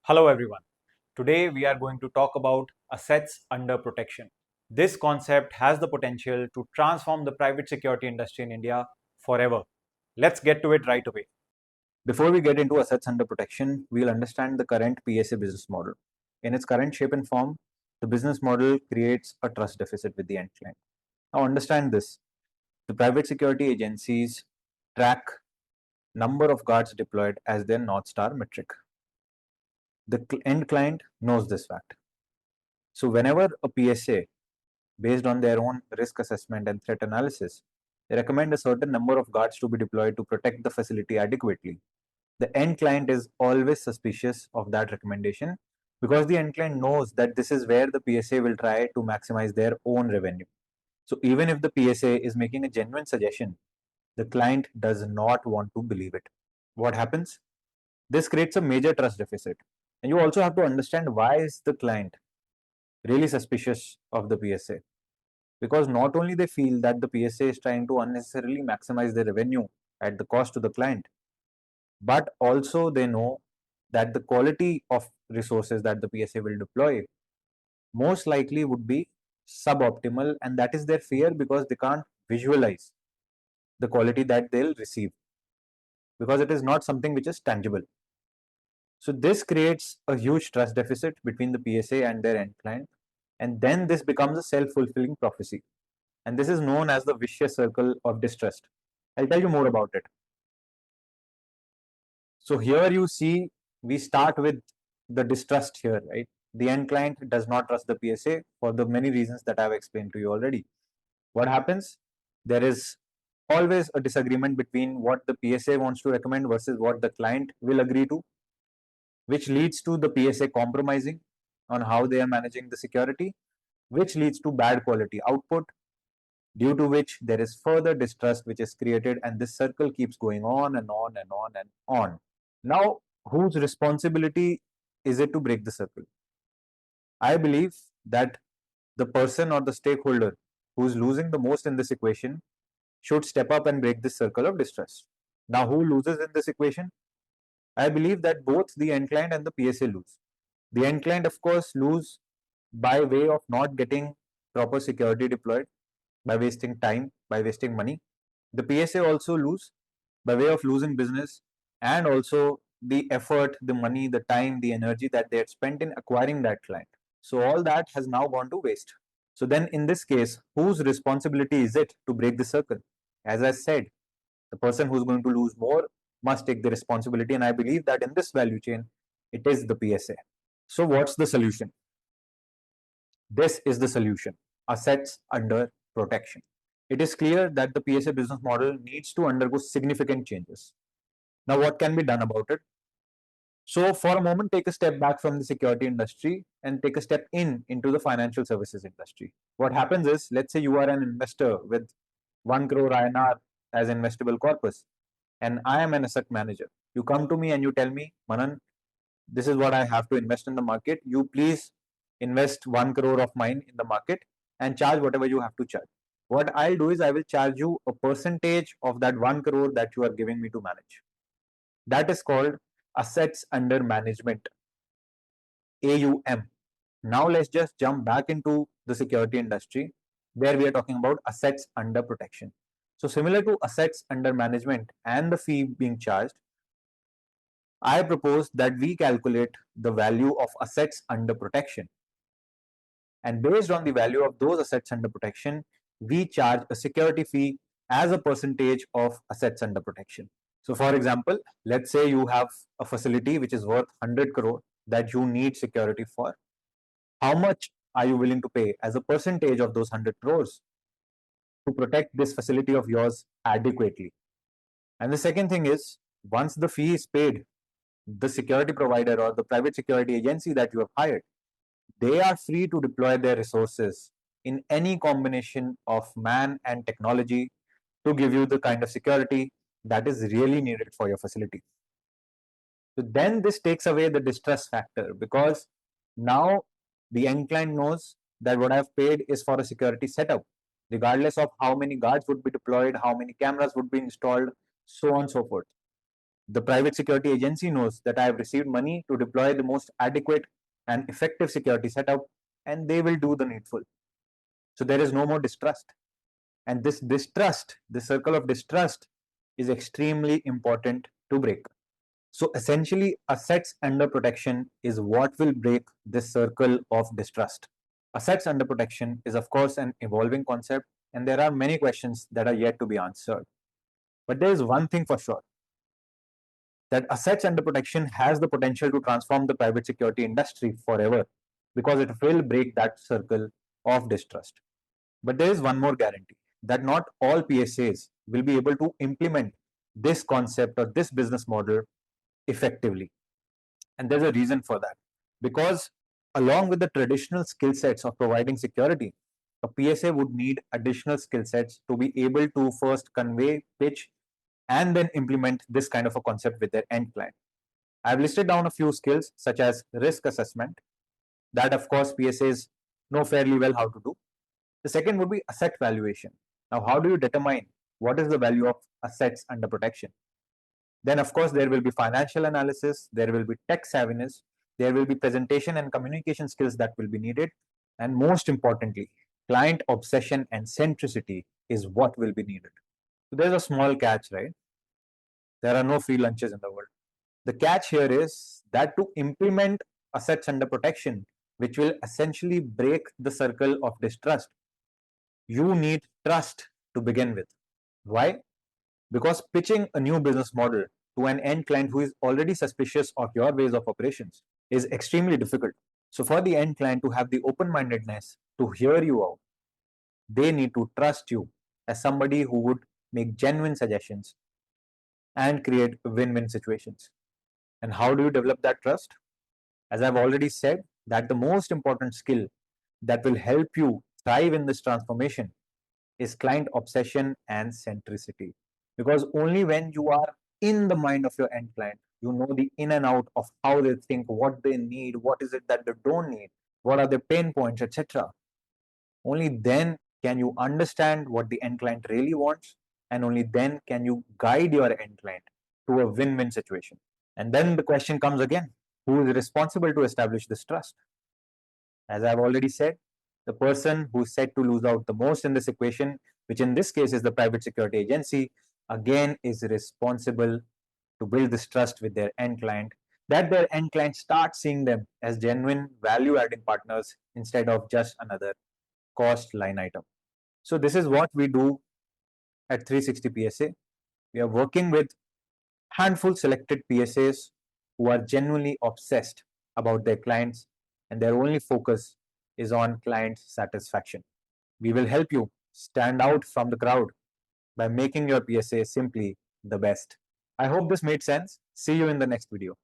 Hello everyone. Today we are going to talk about assets under protection. This concept has the potential to transform the private security industry in India forever. Let's get to it right away. Before we get into assets under protection, we'll understand the current PSA business model. In its current shape and form, the business model creates a trust deficit with the end client. Now understand this. The private security agencies track number of guards deployed as their North Star metric. The end client knows this fact. So whenever a PSA, based on their own risk assessment and threat analysis, they recommend a certain number of guards to be deployed to protect the facility adequately, the end client is always suspicious of that recommendation because the end client knows that this is where the PSA will try to maximize their own revenue. So even if the PSA is making a genuine suggestion, the client does not want to believe it. What happens? This creates a major trust deficit. And you also have to understand why is the client really suspicious of the PSA, because not only they feel that the PSA is trying to unnecessarily maximize their revenue at the cost to the client, but also they know that the quality of resources that the PSA will deploy most likely would be suboptimal, and that is their fear because they can't visualize the quality that they'll receive because it is not something which is tangible. So this creates a huge trust deficit between the PSA and their end client, and then this becomes a self-fulfilling prophecy. And this is known as the vicious circle of distrust. I'll tell you more about it. So here you see we start with the distrust here, right? The end client does not trust the PSA for the many reasons that I've explained to you already. What happens? There is always a disagreement between what the PSA wants to recommend versus what the client will agree to, which leads to the PSA compromising on how they are managing the security, which leads to bad quality output, due to which there is further distrust which is created, and this circle keeps going on and on and on and on. Now, whose responsibility is it to break the circle? I believe that the person or the stakeholder who's losing the most in this equation should step up and break this circle of distrust. Now, who loses in this equation? I believe that both the end client and the PSA lose. The end client, of course, lose by way of not getting proper security deployed, by wasting time, by wasting money. The PSA also lose by way of losing business and also the effort, the money, the time, the energy that they had spent in acquiring that client. So all that has now gone to waste. So then in this case, whose responsibility is it to break the circle? As I said, the person who's going to lose more must take the responsibility. And I believe that in this value chain, it is the PSA. So what's the solution? This is the solution: assets under protection. It is clear that the PSA business model needs to undergo significant changes. Now, what can be done about it? So, for a moment, take a step back from the security industry and take a step into the financial services industry. What happens is, let's say you are an investor with 1 crore INR as investable corpus, and I am an asset manager. You come to me and you tell me, Manan, this is what I have to invest in the market. You please invest 1 crore of mine in the market and charge whatever you have to charge. What I'll do is I will charge you a percentage of that 1 crore that you are giving me to manage. That is called assets under management, AUM. Now let's just jump back into the security industry where we are talking about assets under protection. So similar to assets under management and the fee being charged, I propose that we calculate the value of assets under protection. And based on the value of those assets under protection, we charge a security fee as a percentage of assets under protection. So for example, let's say you have a facility which is worth 100 crore that you need security for. How much are you willing to pay as a percentage of those 100 crores to protect this facility of yours adequately? And the second thing is, once the fee is paid, the security provider or the private security agency that you have hired, they are free to deploy their resources in any combination of man and technology to give you the kind of security that is really needed for your facility. So then this takes away the distress factor because now the end client knows that what I've paid is for a security setup, regardless of how many guards would be deployed, how many cameras would be installed, so on and so forth. The private security agency knows that I have received money to deploy the most adequate and effective security setup, and they will do the needful. So there is no more distrust. And this distrust, the circle of distrust, is extremely important to break. So essentially, assets under protection is what will break this circle of distrust. Assets under protection is, of course, an evolving concept, and there are many questions that are yet to be answered. But there is one thing for sure, that assets under protection has the potential to transform the private security industry forever, because it will break that circle of distrust. But there is one more guarantee, that not all PSAs will be able to implement this concept or this business model effectively. And there's a reason for that. Because along with the traditional skill sets of providing security, a PSA would need additional skill sets to be able to first convey, pitch, and then implement this kind of a concept with their end client. I've listed down a few skills such as risk assessment, that of course PSAs know fairly well how to do. The second would be asset valuation. Now, how do you determine what is the value of assets under protection? Then, of course, there will be financial analysis, there will be tech savviness, there will be presentation and communication skills that will be needed. And most importantly, client obsession and centricity is what will be needed. So there's a small catch, right? There are no free lunches in the world. The catch here is that to implement assets under protection, which will essentially break the circle of distrust, you need trust to begin with. Why? Because pitching a new business model to an end client who is already suspicious of your ways of operations is extremely difficult. So, for the end client to have the open mindedness to hear you out, they need to trust you as somebody who would make genuine suggestions and create win win situations. And how do you develop that trust? As I've already said, that the most important skill that will help you thrive in this transformation is client obsession and centricity. Because only when you are in the mind of your end client, you know the in and out of how they think, what they need, what is it that they don't need, what are their pain points, etc. Only then can you understand what the end client really wants, and only then can you guide your end client to a win win situation. And then the question comes again, who is responsible to establish this trust? As I've already said, the person who's said to lose out the most in this equation, which in this case is the private security agency, again is responsible to build this trust with their end client, that their end client starts seeing them as genuine value adding partners instead of just another cost line item. So, this is what we do at 360 PSA. We are working with handful selected PSAs who are genuinely obsessed about their clients, and their only focus is on client satisfaction. We will help you stand out from the crowd by making your PSA simply the best. I hope this made sense. See you in the next video.